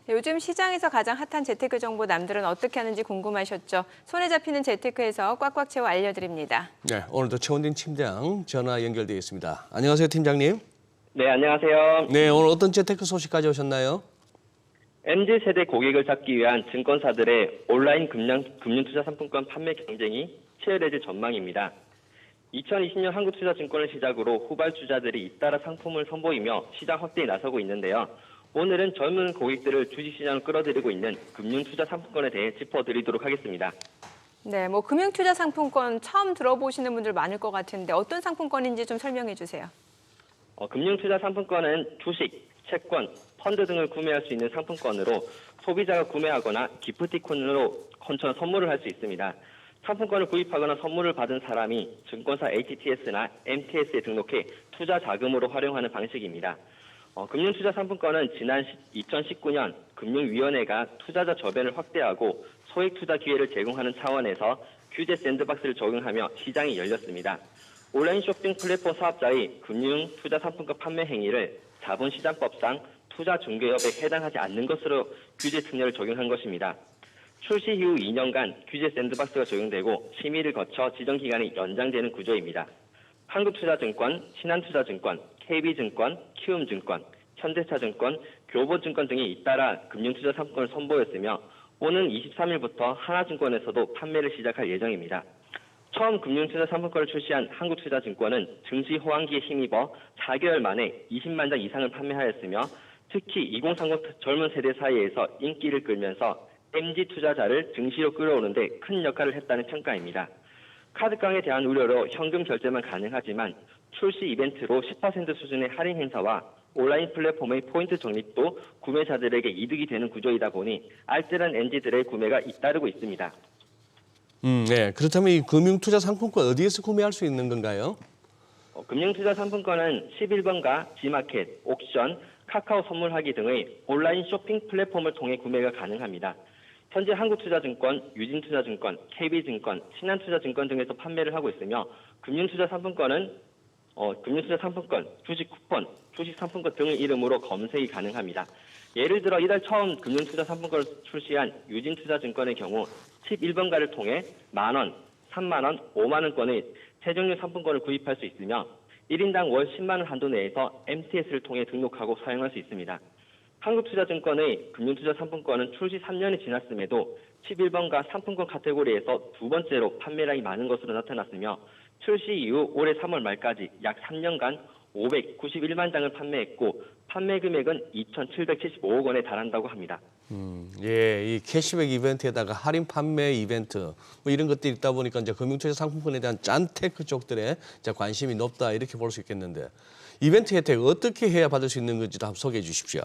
네, 요즘 시장에서 가장 핫한 재테크 정보 남들은 어떻게 하는지 궁금하셨죠? 손에 잡히는 재테크에서 꽉꽉 채워 알려드립니다. 네, 오늘도 최원진 팀장 전화 연결되어 있습니다. 안녕하세요, 팀장님. 네, 안녕하세요. 네, 오늘 어떤 재테크 소식 가져오셨나요? MZ세대 고객을 잡기 위한 증권사들의 온라인 금융투자 상품권 판매 경쟁이 치열해질 전망입니다. 2020년 한국투자증권을 시작으로 후발주자들이 잇따라 상품을 선보이며 시장 확대에 나서고 있는데요. 오늘은 젊은 고객들을 주식시장으로 끌어들이고 있는 금융투자 상품권에 대해 짚어드리도록 하겠습니다. 네, 금융투자 상품권 처음 들어보시는 분들 많을 것 같은데 어떤 상품권인지 좀 설명해 주세요. 금융투자 상품권은 주식, 채권, 펀드 등을 구매할 수 있는 상품권으로 소비자가 구매하거나 기프티콘으로 선물을 할 수 있습니다. 상품권을 구입하거나 선물을 받은 사람이 증권사 HTS나 MTS에 등록해 투자 자금으로 활용하는 방식입니다. 금융투자 상품권은 지난 2019년 금융위원회가 투자자 저변을 확대하고 소액 투자 기회를 제공하는 차원에서 규제 샌드박스를 적용하며 시장이 열렸습니다. 온라인 쇼핑 플랫폼 사업자의 금융투자 상품권 판매 행위를 자본시장법상 투자 중개업에 해당하지 않는 것으로 규제 특례를 적용한 것입니다. 출시 이후 2년간 규제 샌드박스가 적용되고 심의를 거쳐 지정 기간이 연장되는 구조입니다. 한국투자증권, 신한투자증권, KB증권, 키움증권, 현대차증권, 교보증권 등이 잇따라 금융투자 상품권을 선보였으며 오는 23일부터 하나증권에서도 판매를 시작할 예정입니다. 처음 금융투자 상품권을 출시한 한국투자증권은 증시 호황기에 힘입어 4개월 만에 20만 장 이상을 판매하였으며 특히 2030 젊은 세대 사이에서 인기를 끌면서 MZ 투자자를 증시로 끌어오는 데 큰 역할을 했다는 평가입니다. 카드깡에 대한 우려로 현금 결제만 가능하지만 출시 이벤트로 10% 수준의 할인 행사와 온라인 플랫폼의 포인트 적립도 구매자들에게 이득이 되는 구조이다 보니 알뜰한 MZ들의 구매가 잇따르고 있습니다. 네. 그렇다면 이 금융투자 상품권 어디에서 구매할 수 있는 건가요? 금융투자 상품권은 11번가, G마켓, 옥션, 카카오 선물하기 등의 온라인 쇼핑 플랫폼을 통해 구매가 가능합니다. 현재 한국투자증권, 유진투자증권, KB증권, 신한투자증권 등에서 판매를 하고 있으며 금융투자 상품권은 금융투자 상품권, 주식 쿠폰, 주식 상품권 등의 이름으로 검색이 가능합니다. 예를 들어 이달 처음 금융투자 상품권을 출시한 유진투자증권의 경우 11번가를 통해 만원, 3만원, 5만원권의 세종류 상품권을 구입할 수 있으며 1인당 월 10만원 한도 내에서 MTS를 통해 등록하고 사용할 수 있습니다. 한국투자증권의 금융투자 상품권은 출시 3년이 지났음에도 11번가 상품권 카테고리에서 두 번째로 판매량이 많은 것으로 나타났으며 출시 이후 올해 3월 말까지 약 3년간 591만 장을 판매했고 판매 금액은 2,775억 원에 달한다고 합니다. 예, 이 캐시백 이벤트에다가 할인 판매 이벤트 이런 것들이 있다 보니까 이제 금융투자 상품권에 대한 짠테크 쪽들에 이제 관심이 높다 이렇게 볼 수 있겠는데 이벤트 혜택 어떻게 해야 받을 수 있는 건지도 한번 소개해 주십시오.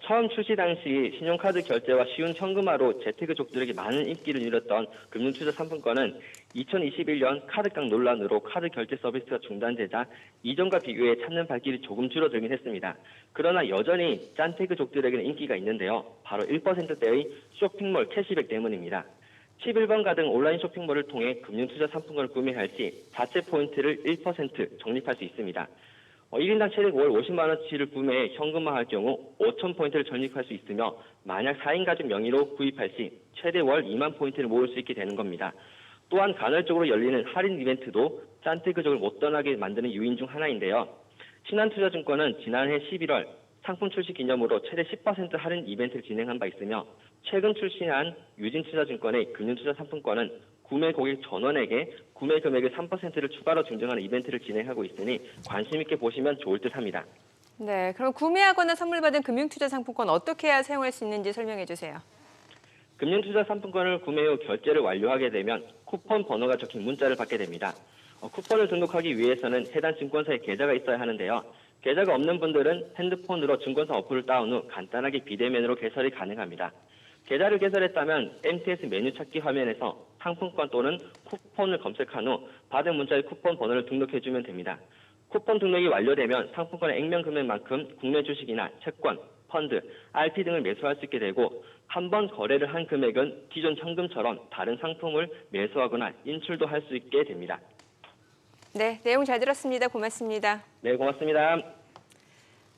처음 출시 당시 신용카드 결제와 쉬운 현금화로 재테크족들에게 많은 인기를 누렸던 금융투자 상품권은 2021년 카드깡 논란으로 카드 결제 서비스가 중단되자 이전과 비교해 찾는 발길이 조금 줄어들긴 했습니다. 그러나 여전히 짠테크족들에게는 인기가 있는데요. 바로 1%대의 쇼핑몰 캐시백 때문입니다. 11번가 등 온라인 쇼핑몰을 통해 금융투자 상품권을 구매할 시 자체 포인트를 1% 적립할 수 있습니다. 1인당 최대 월 50만 원치를 구매해 현금화할 경우 5,000포인트를 적립할 수 있으며 만약 4인 가족 명의로 구입할 시 최대 월 2만 포인트를 모을 수 있게 되는 겁니다. 또한 간헐적으로 열리는 할인 이벤트도 짠테크족을 못 떠나게 만드는 요인 중 하나인데요. 신한투자증권은 지난해 11월 상품 출시 기념으로 최대 10% 할인 이벤트를 진행한 바 있으며 최근 출시한 유진투자증권의 금융투자 상품권은 구매 고객 전원에게 구매 금액의 3%를 추가로 증정하는 이벤트를 진행하고 있으니 관심 있게 보시면 좋을 듯합니다. 네, 그럼 구매하거나 선물 받은 금융투자 상품권 어떻게 해야 사용할 수 있는지 설명해 주세요. 금융투자 상품권을 구매 후 결제를 완료하게 되면 쿠폰 번호가 적힌 문자를 받게 됩니다. 쿠폰을 등록하기 위해서는 해당 증권사에 계좌가 있어야 하는데요. 계좌가 없는 분들은 핸드폰으로 증권사 어플을 다운 후 간단하게 비대면으로 개설이 가능합니다. 계좌를 개설했다면 MTS 메뉴 찾기 화면에서 상품권 또는 쿠폰을 검색한 후 받은 문자의 쿠폰 번호를 등록해주면 됩니다. 쿠폰 등록이 완료되면 상품권의 액면 금액만큼 국내 주식이나 채권, 펀드, RP 등을 매수할 수 있게 되고 한 번 거래를 한 금액은 기존 현금처럼 다른 상품을 매수하거나 인출도 할 수 있게 됩니다. 네, 내용 잘 들었습니다. 고맙습니다. 네, 고맙습니다.